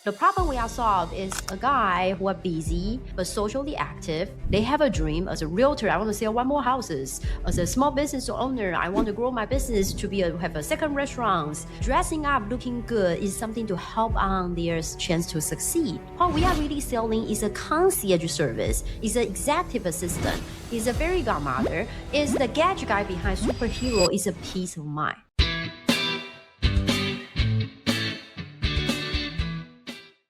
The problem we are solved is a guy who are busy but socially active. They have a dream as a realtor. I want to sell one more houses. As a small business owner, I want to grow my business to have a second restaurant. Dressing up, looking good is something to help on their chance to succeed. What we are really selling is a concierge service. Is an executive assistant. Is a fairy godmother. Is the gadget guy behind superhero. Is a peace of mind.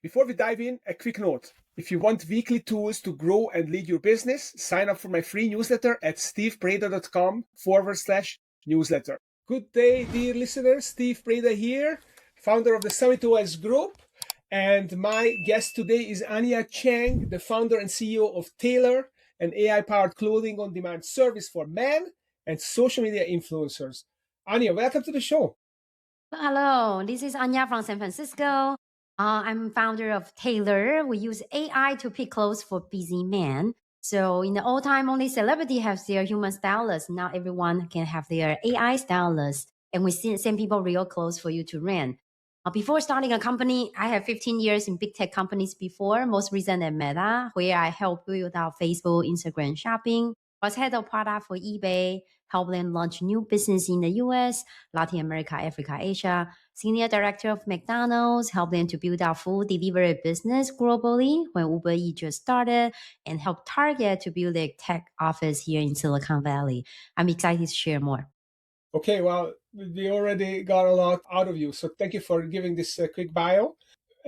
Before we dive in, a quick note. If you want weekly tools to grow and lead your business, sign up for my free newsletter at stevebreda.com/newsletter. Good day, dear listeners. Steve Breda here, founder of the Summit OS Group. And my guest today is Anya Cheng, the founder and CEO of Taelor, an AI-powered clothing on-demand service for men and social media influencers. Anya, welcome to the show. Hello, this is Anya from San Francisco. I'm founder of Taelor. We use AI to pick clothes for busy men. So in the old time, only celebrity has their human stylist. Now everyone can have their AI stylist. And we send people real clothes for you to rent. Before starting a company, I have 15 years in big tech companies before, most recent at Meta, where I helped build out Facebook, Instagram shopping. I was head of product for eBay, helped them launch new business in the US, Latin America, Africa, Asia. Senior director of McDonald's, helped them to build out food delivery business globally when Uber Eats just started, and helped Target to build their tech office here in Silicon Valley. I'm excited to share more. Okay, well, we already got a lot out of you, so thank you for giving this quick bio.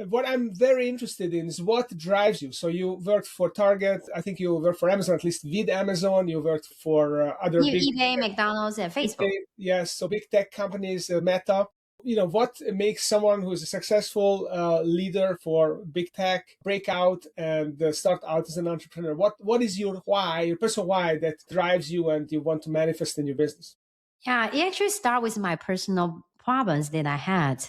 What I'm very interested in is what drives you. So you worked for Target, I think you worked for Amazon, at least with Amazon, you worked for other big eBay, McDonald's, and Facebook. Yes, so big tech companies, Meta. What makes someone who's a successful leader for big tech break out and start out as an entrepreneur? What is your why, your personal why that drives you and you want to manifest in your business? Yeah, it actually started with my personal problems that I had.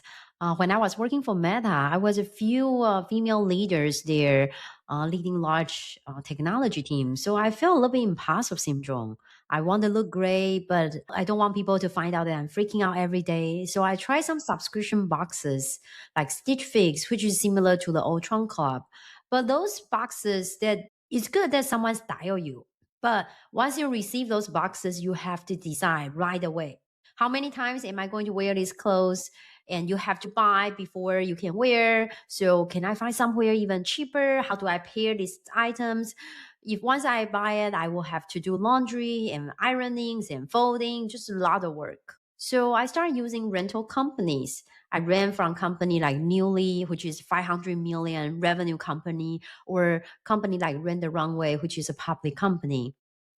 When I was working for Meta, I was a few female leaders there leading large technology teams. So I felt a little bit imposter syndrome. I want to look great, but I don't want people to find out that I'm freaking out every day. So I tried some subscription boxes like Stitch Fix, which is similar to the Ultron Club. But those boxes that it's good that someone style you. But once you receive those boxes, you have to decide right away. How many times am I going to wear these clothes? And you have to buy before you can wear. So can I find somewhere even cheaper? How do I pair these items? If once I buy it, I will have to do laundry and ironings and folding, just a lot of work. So I started using rental companies. I ran from company like Newly, which is 500 million revenue company, or company like Rent the Runway, which is a public company.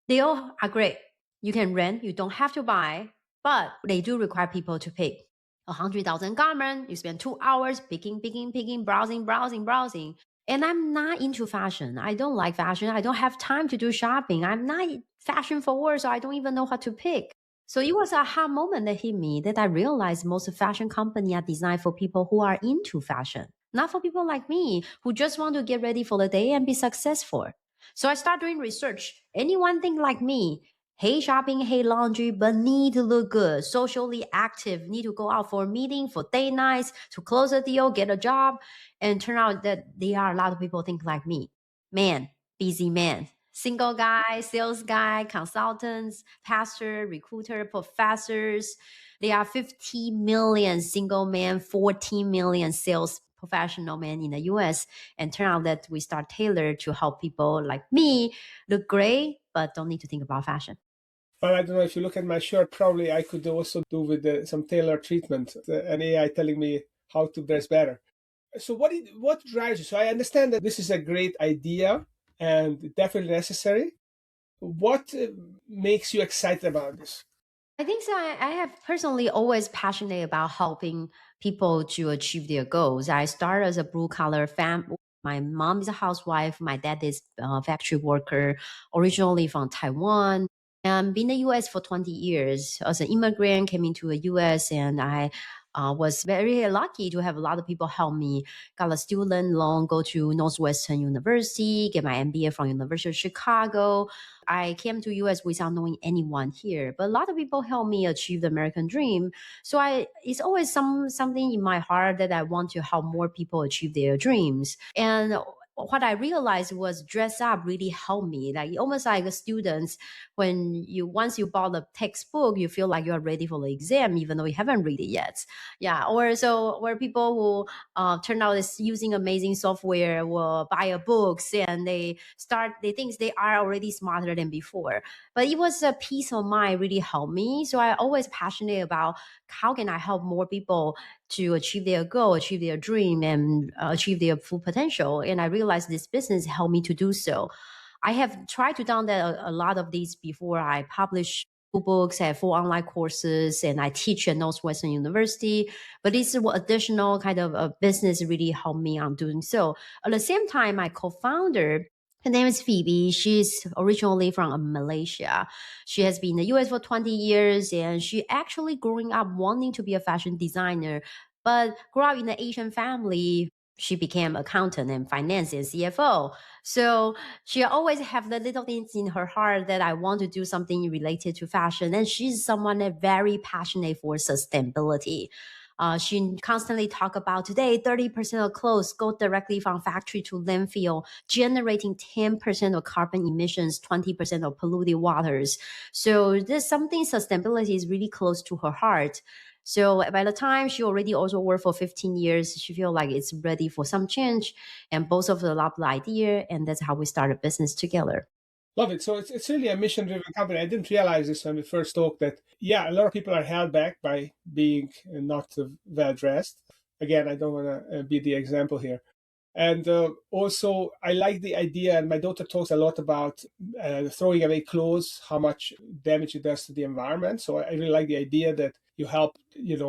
They all are great. You can rent, you don't have to buy, but they do require people to pick 100,000 garment. You spend 2 hours picking, browsing. And I'm not into fashion. I don't like fashion. I don't have time to do shopping. I'm not fashion forward, so I don't even know what to pick. So it was a aha moment that hit me that I realized most fashion companies are designed for people who are into fashion, not for people like me who just want to get ready for the day and be successful. So I start doing research. Anyone think like me, hate shopping, hate laundry, but need to look good, socially active, need to go out for a meeting, for date nights, to close a deal, get a job. And turn out that there are a lot of people think like me. Man, busy man. Single guy, sales guy, consultants, pastor, recruiter, professors. There are 50 million single men, 14 million sales professional men in the US. And turn out that we start Taelor to help people like me look great, but don't need to think about fashion. Well, I don't know if you look at my shirt, probably I could also do with some Tailor treatment, an AI telling me how to dress better. So what drives you? So I understand that this is a great idea and definitely necessary. What makes you excited about this? I think so. I have personally always passionate about helping people to achieve their goals. I started as a blue collar family. My mom is a housewife. My dad is a factory worker, originally from Taiwan. And been in the US for 20 years. As an immigrant, came into the US and I was very lucky to have a lot of people help me. Got a student loan, go to Northwestern University, get my MBA from University of Chicago. I came to US without knowing anyone here, but a lot of people helped me achieve the American dream. So it's always something in my heart that I want to help more people achieve their dreams. And what I realized was dress up really helped me. Like almost like students, when you once you bought the textbook, you feel like you are ready for the exam, even though you haven't read it yet. Yeah. Or people who turn out is using amazing software will buy a books and they think they are already smarter than before. But it was a peace of mind really helped me. So I always passionate about how can I help more people to achieve their goal, achieve their dream, and achieve their full potential. And I realized this business helped me to do so. I have tried to done that a lot of these before. I publish books, I have 4 online courses, and I teach at Northwestern University. But this is what additional kind of a business really helped me on doing so. At the same time, my co-founder, her name is Phoebe. She's originally from Malaysia. She has been in the US for 20 years, and she actually growing up wanting to be a fashion designer, but grew up in an Asian family. She became accountant and finance and CFO. So she always have the little things in her heart that I want to do something related to fashion. And she's someone that very passionate for sustainability. She constantly talk about today 30% of clothes go directly from factory to landfill, generating 10% of carbon emissions, 20% of polluted waters. So there's something sustainability is really close to her heart. So by the time she already also worked for 15 years, she feel like it's ready for some change. And both of us love the idea. And that's how we started business together. Love it. So it's really a mission driven company. I didn't realize this when we first talked that, yeah, a lot of people are held back by being not well dressed. Again, I don't want to be the example here. And also, I like the idea, and my daughter talks a lot about throwing away clothes, how much damage it does to the environment. So I really like the idea that you help,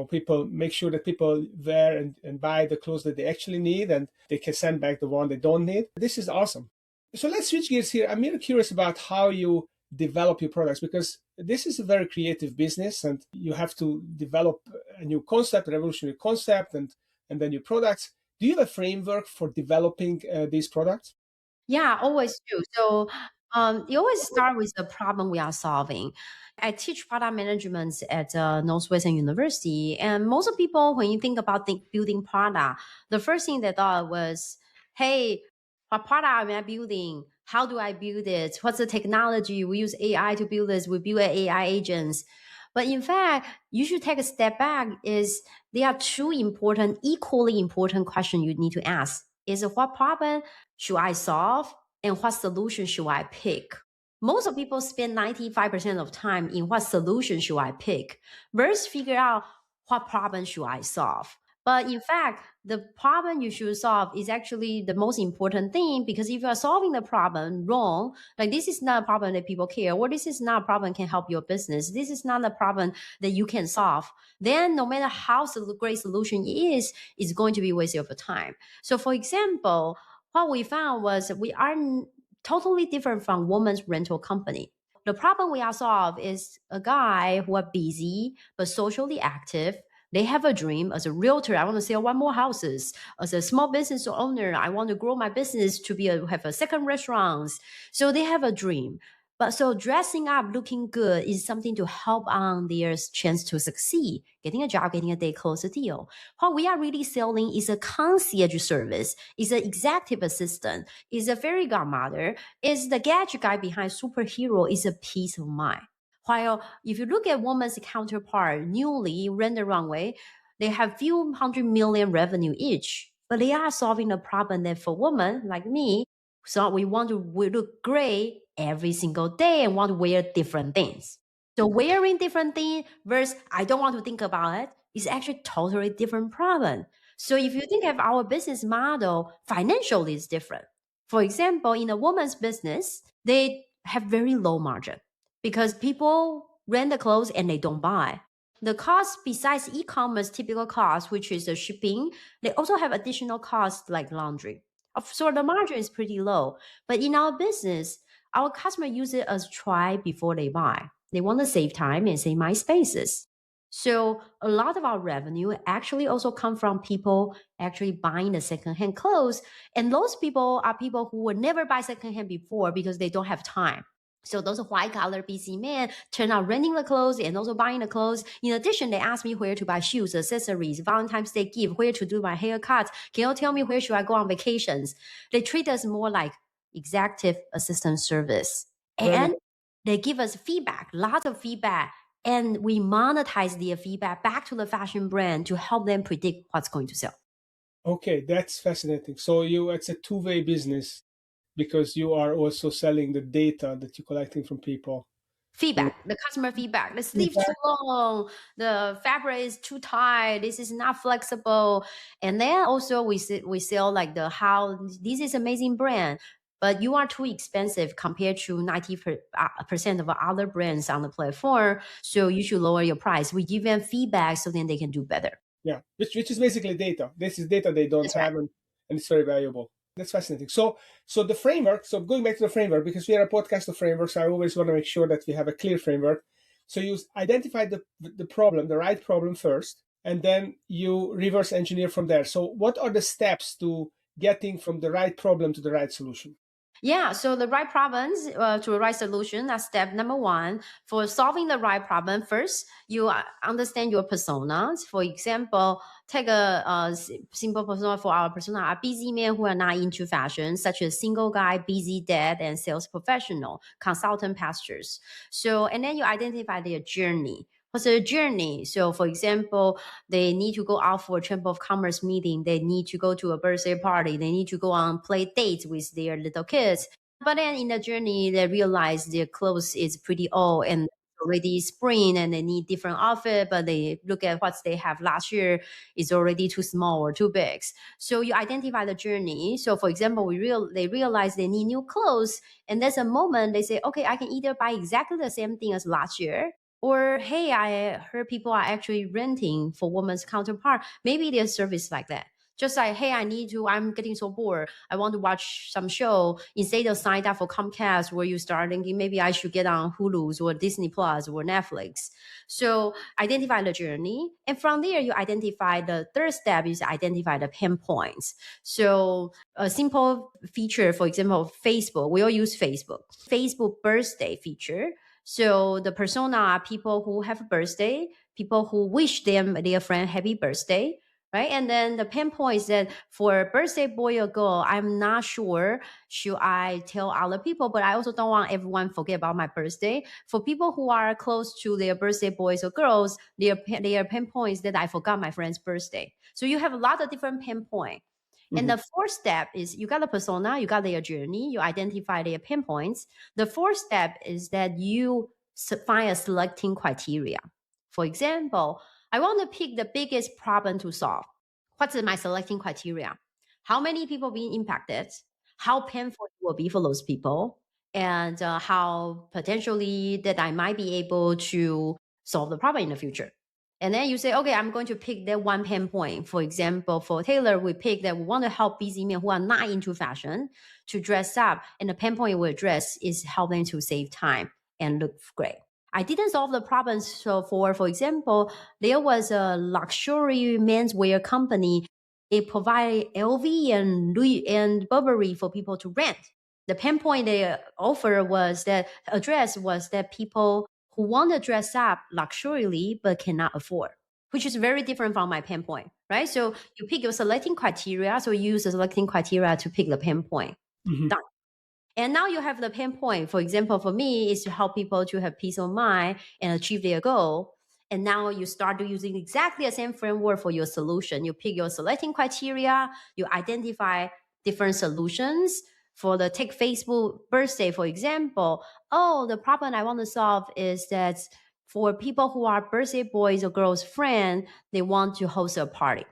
people make sure that people wear and buy the clothes that they actually need, and they can send back the one they don't need. This is awesome. So let's switch gears here. I'm really curious about how you develop your products, because this is a very creative business and you have to develop a new concept, a revolutionary concept, and then new products. Do you have a framework for developing these products? Yeah, always do. So you always start with the problem we are solving. I teach product management at Northwestern University, and most of people, when you think about building product, the first thing they thought was, "Hey, what product am I building? How do I build it? What's the technology? We use AI to build this. We build AI agents." But in fact, you should take a step back. Is there are two important, equally important questions you need to ask. Is what problem should I solve and what solution should I pick? Most of people spend 95% of time in what solution should I pick versus figure out what problem should I solve. But in fact, the problem you should solve is actually the most important thing, because if you are solving the problem wrong, like this is not a problem that people care, or this is not a problem that can help your business, this is not a problem that you can solve, then no matter how great solution is, it's going to be a waste of your time. So for example, what we found was we are totally different from women's rental company. The problem we are solve is a guy who are busy but socially active. They have a dream. As a realtor, I want to sell one more houses. As a small business owner, I want to grow my business to have a second restaurants. So they have a dream. But so dressing up, looking good is something to help on their chance to succeed, getting a job, getting a day closer deal. What we are really selling is a concierge service, is an executive assistant, is a fairy godmother, is the gadget guy behind superhero, is a peace of mind. While if you look at woman's counterpart, newly Rent the Runway, they have few hundred million revenue each, but they are solving a problem that for women like me, so we want to look great every single day and want to wear different things. So wearing different things versus I don't want to think about it is actually totally different problem. So if you think of our business model, financially is different. For example, in a woman's business, they have very low margin because people rent the clothes and they don't buy. The cost besides e-commerce typical cost, which is the shipping, they also have additional costs like laundry. So the margin is pretty low. But in our business, our customer use it as try before they buy. They want to save time and save my spaces. So a lot of our revenue actually also come from people actually buying the secondhand clothes. And those people are people who would never buy secondhand before because they don't have time. So those white collar busy men turn out renting the clothes and also buying the clothes. In addition, they ask me where to buy shoes, accessories, Valentine's Day gift, where to do my haircut. Can you tell me where should I go on vacations? They treat us more like executive assistant service. And Brilliant. they give us feedback, lots of feedback, and we monetize their feedback back to the fashion brand to help them predict what's going to sell. Okay, that's fascinating. So it's a two-way business because you are also selling the data that you're collecting from people. Feedback, the customer feedback. The sleeve's too Feedback. long, the fabric is too tight, this is not flexible. And then also we sell like the how this is amazing brand, but you are too expensive compared to 90% of other brands on the platform. So you should lower your price. We give them feedback so then they can do better. Yeah, which is basically data. This is data they don't That's right. have, and it's very valuable. That's fascinating. So the framework. So going back to the framework, because we are a podcast of frameworks, I always want to make sure that we have a clear framework. So you identify the problem, the right problem first, and then you reverse engineer from there. So what are the steps to getting from the right problem to the right solution? Yeah, so the right problems to the right solution. That's step number one. For solving the right problem, first you understand your personas. For example, take a simple persona. For our persona are busy men who are not into fashion, such as single guy, busy dad, and sales professional, consultant pastors. So, and then you identify their journey. What's their journey? So, for example, they need to go out for a Chamber of Commerce meeting. They need to go to a birthday party. They need to go on play dates with their little kids. But then in the journey, they realize their clothes is pretty old and already spring and they need different outfit, but they look at what they have last year is already too small or too big. So you identify the journey. So for example, they realize they need new clothes. And there's a moment they say, okay, I can either buy exactly the same thing as last year, or, hey, I heard people are actually renting for women's counterpart. Maybe there's service like that. Just like, hey, I'm getting so bored. I want to watch some show. Instead of sign up for Comcast, where you start thinking maybe I should get on Hulu's or Disney Plus or Netflix. So identify the journey. And from there, you identify the third step is identify the pain points. So a simple feature, for example, Facebook, we all use Facebook birthday feature. So the persona are people who have a birthday, people who wish their friend happy birthday, right? And then the pain point is that for a birthday boy or girl, I'm not sure should I tell other people, but I also don't want everyone forget about my birthday. For people who are close to their birthday boys or girls, their pain point is that I forgot my friend's birthday. So you have a lot of different pain points. And Mhm. the fourth step is you got a persona, you got their journey, you identify their pain points. The fourth step is that you find a selecting criteria. For example, I want to pick the biggest problem to solve. What's my selecting criteria? How many people being impacted? How painful it will be for those people? And how potentially that I might be able to solve the problem in the future. And then you say, okay, I'm going to pick that one pain point. For example, for Taylor, we pick that we want to help busy men who are not into fashion to dress up. And the pain point we address is help them to save time and look great. I didn't solve the problem. So for example, there was a luxury menswear company. It provided LV and Louis and Burberry for people to rent. The pain point they offer was that address was that people who want to dress up luxuriously but cannot afford, which is very different from my pain point, right? So you pick your selecting criteria. So you use the selecting criteria to pick the pain point. Mhm. And now you have the pain point. For example, for me, is to help people to have peace of mind and achieve their goal. And now you start using exactly the same framework for your solution. You pick your selecting criteria, you identify different solutions. For the take Facebook birthday, for example, oh, the problem I want to solve is that for people who are birthday boys or girls friend, they want to host a party.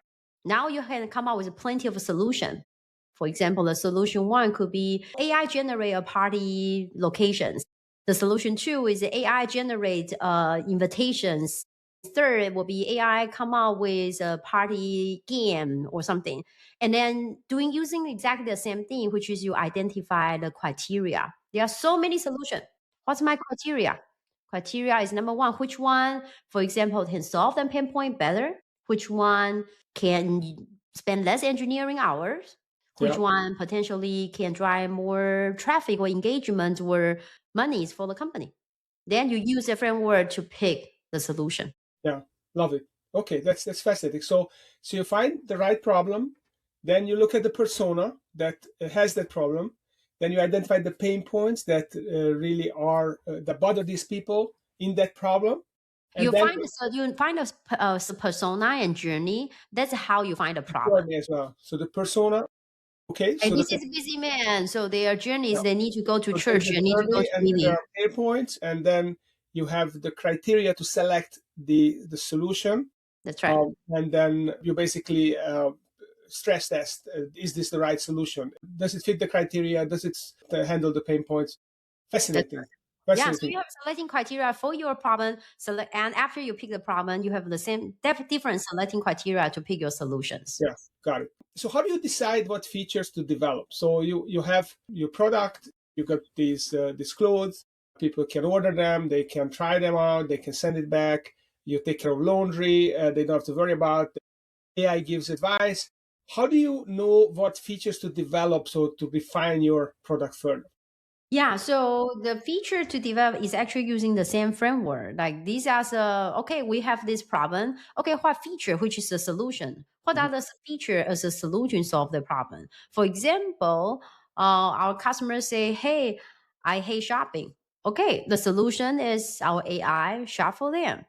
Now you can come up with plenty of solution. For example, the solution one could be AI generate a party locations. The solution two is AI generate invitations. Third will be AI come out with a party game or something. And then using exactly the same thing, which is you identify the criteria. There are so many solutions. What's my criteria? Criteria is number one, which one, for example, can solve the pain point better? Which one can spend less engineering hours? Which Yeah. one potentially can drive more traffic or engagement or monies for the company? Then you use a framework to pick the solution. Yeah, love it. Okay, that's fascinating. So you find the right problem, then you look at the persona that has that problem, then you identify the pain points that really are that bother these people in that problem, and You then find a persona and journey. That's how you find a problem. journey as well. So the persona, okay, And so this is busy man, so their yeah, journeys, they need to go to so there's church, the they need to go journey, to and then there meeting. are pain points, and then you have the criteria to select the solution. That's right. And then you basically stress test, is this the right solution? Does it fit the criteria? Does it handle the pain points? That's Fascinating. Yeah, so Fascinating. you have selecting criteria for your problem. Select, and after you pick the problem, you have the same different selecting criteria to pick your solutions. Yeah, got it. So how do you decide what features to develop? So you have your product, you got these clothes, people can order them, they can try them out, they can send it back, you take care of laundry, they don't have to worry about, AI gives advice. How do you know what features to develop so to refine your product further? Yeah, so the feature to develop is actually using the same framework. Like these are the okay, we have this problem. Okay, what feature, which is the solution? What Mhm. are the feature as a solution solve the problem? For example, our customers say, "Hey, I hate shopping." Okay, the solution is our AI shop for them.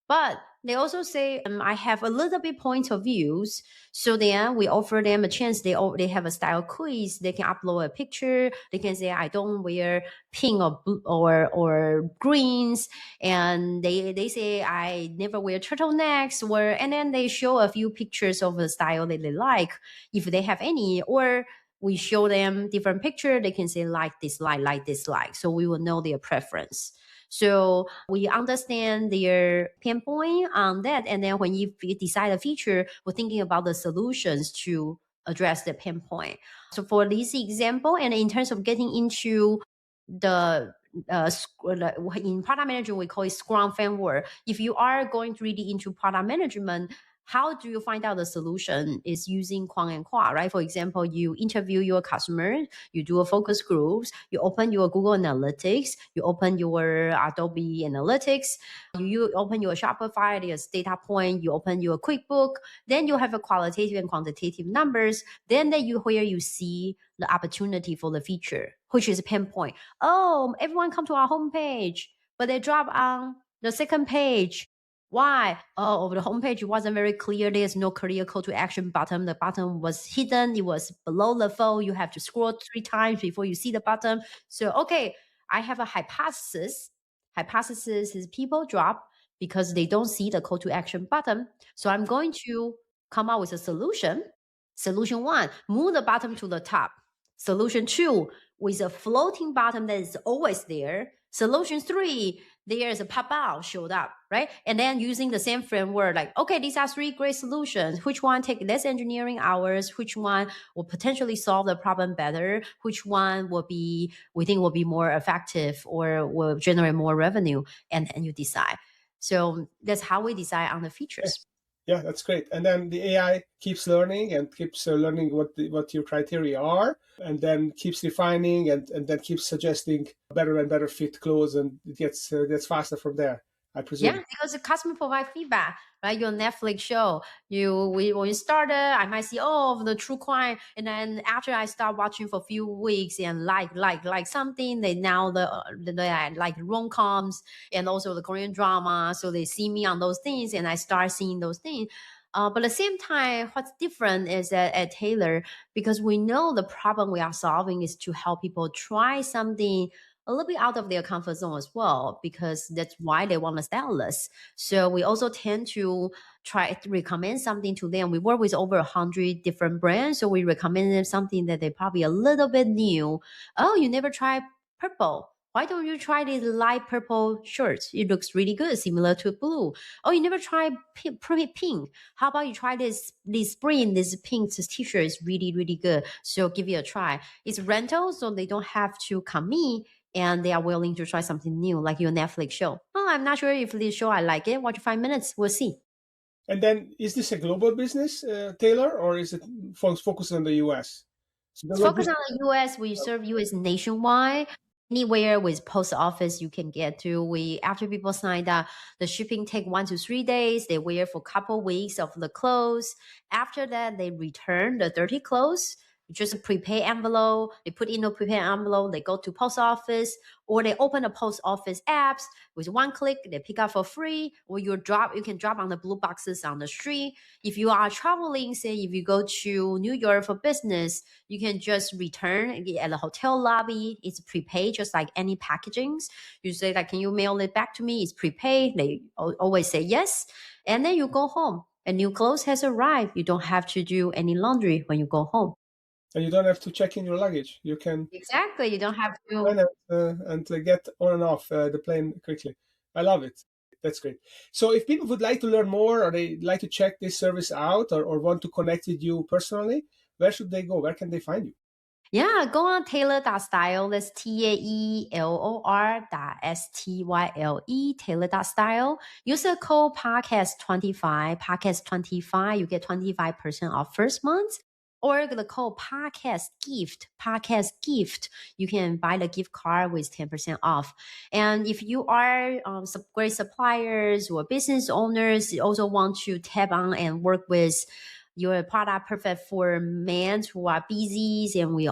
But they also say, I have a little bit point of views. So then we offer them a chance. They have a style quiz. They can upload a picture. They can say, I don't wear pink or blue or greens. And they say, I never wear turtlenecks. And then they show a few pictures of the style that they like, if they have any. Or we show them different picture. They can say like, dislike, dislike. So we will know their preference. So we understand their pain point on that. And then when you decide a feature, we're thinking about the solutions to address the pain point. So for this example, and in terms of getting into the in product management, we call it Scrum framework. If you are going really into product management, how do you find out the solution is using quant and qual, right? For example, you interview your customer, you do a focus groups, you open your Google Analytics, you open your Adobe Analytics, you open your Shopify, there's data point, you open your QuickBook, then you have a qualitative and quantitative numbers, then where you see the opportunity for the feature, which is pain point. Oh, everyone come to our homepage, but they drop on the second page. Why? Oh, the homepage wasn't very clear. There's no clear call to action button. The button was hidden. It was below the fold. You have to scroll 3 times before you see the button. So, okay, I have a hypothesis. Hypothesis is people drop because they don't see the call to action button. So I'm going to come up with a solution. Solution one, move the bottom to the top. Solution two, with a floating bottom that is always there. Solution three, there's a pop out showed up, right? And then using the same framework, like, okay, these are three great solutions. Which one take less engineering hours? Which one will potentially solve the problem better? Which one we think will be more effective or will generate more revenue? And then you decide. So that's how we decide on the features. Yeah, that's great. And then the AI keeps learning and keeps learning what your criteria are, and then keeps refining and then keeps suggesting better and better fit clothes, and it gets faster from there, I Yeah, presume. because the customer provide feedback, right? Your Netflix show, when you started, I might see the true crime, and then after I start watching for a few weeks and like something, they now the like rom coms and also the Korean drama, so they see me on those things, and I start seeing those things. But at the same time, what's different is that at Taylor, because we know the problem we are solving is to help people try something a little bit out of their comfort zone as well, because that's why they want to style us. So we also tend to try to recommend something to them. We work with over 100 different brands, so we recommend them something that they probably a little bit new. Oh, you never tried purple. Why don't you try this light purple shirt? It looks really good, similar to blue. Oh, you never tried pink. How about you try this spring? This pink t-shirt is really, really good. So give it a try. It's rental, so they don't have to commit, and they are willing to try something new, like your Netflix show. Oh, I'm not sure if this show I like it. Watch 5 minutes, we'll see. And then, is this a global business, Taylor, or is it focused on the US? So It's focused on the US. We serve US nationwide. Anywhere with post office you can get to. We after people sign up, the shipping take 1 to 3 days. They wear for a couple weeks of the clothes. After that, they return the dirty clothes. Just a prepaid envelope. They put in a prepaid envelope. They go to post office, or they open a post office apps with one click. They pick up for free, or you can drop on the blue boxes on the street. If you are traveling, say if you go to New York for business, you can just return at the hotel lobby. It's prepaid, just like any packagings. You say like, can you mail it back to me? It's prepaid. They always say yes. And then you go home. A new clothes has arrived. You don't have to do any laundry when you go home. And you don't have to check in your luggage. You can Exactly. You don't have to. and get on and off the plane quickly. I love it. That's great. So if people would like to learn more, or they like to check this service out, or want to connect with you personally, where should they go? Where can they find you? Yeah, go on Taelor.style. That's TAELOR.STYLE, Taelor.style. Use the code podcast25, podcast25. You get 25% off first month. Or the code podcast gift. You can buy the gift card with 10% off. And if you are some great suppliers or business owners, you also want to tap on and work with your product perfect for men who are busy, and we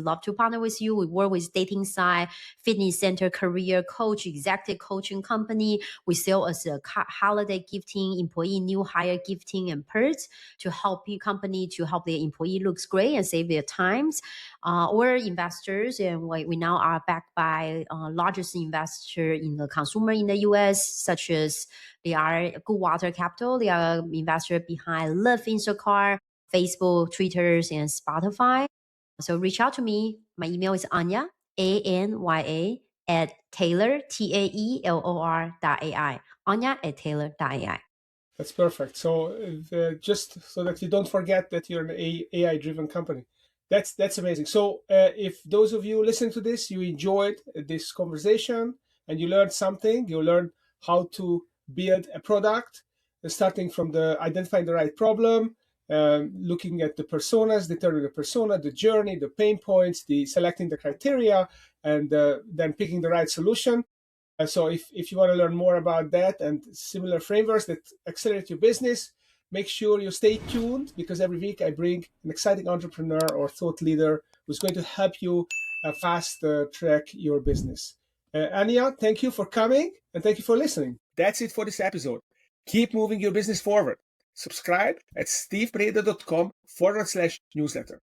love to partner with you. We work with dating site, fitness center, career coach, executive coaching company. We sell as a holiday gifting, employee new hire gifting and perks to help your company to help their employee looks great and save their times. Or investors, and we now are backed by largest investor in the consumer in the US, such as they are Goodwater Capital. They are investor behind Love Instacart, Facebook, Twitters, and Spotify. So reach out to me. My email is Anya, ANYA, at Taelor, TAELOR.ai. Anya at Taelor.ai. That's perfect. So just so that you don't forget that you're an AI-driven company. That's amazing. So if those of you listen to this, you enjoyed this conversation and you learned something, you learned how to build a product, starting from the identifying the right problem, looking at the personas, determining the persona, the journey, the pain points, the selecting the criteria, and then picking the right solution. So if you want to learn more about that and similar frameworks that accelerate your business, make sure you stay tuned, because every week I bring an exciting entrepreneur or thought leader who's going to help you fast track your business. Anya, thank you for coming, and thank you for listening. That's it for this episode. Keep moving your business forward. Subscribe at stevebreda.com/newsletter.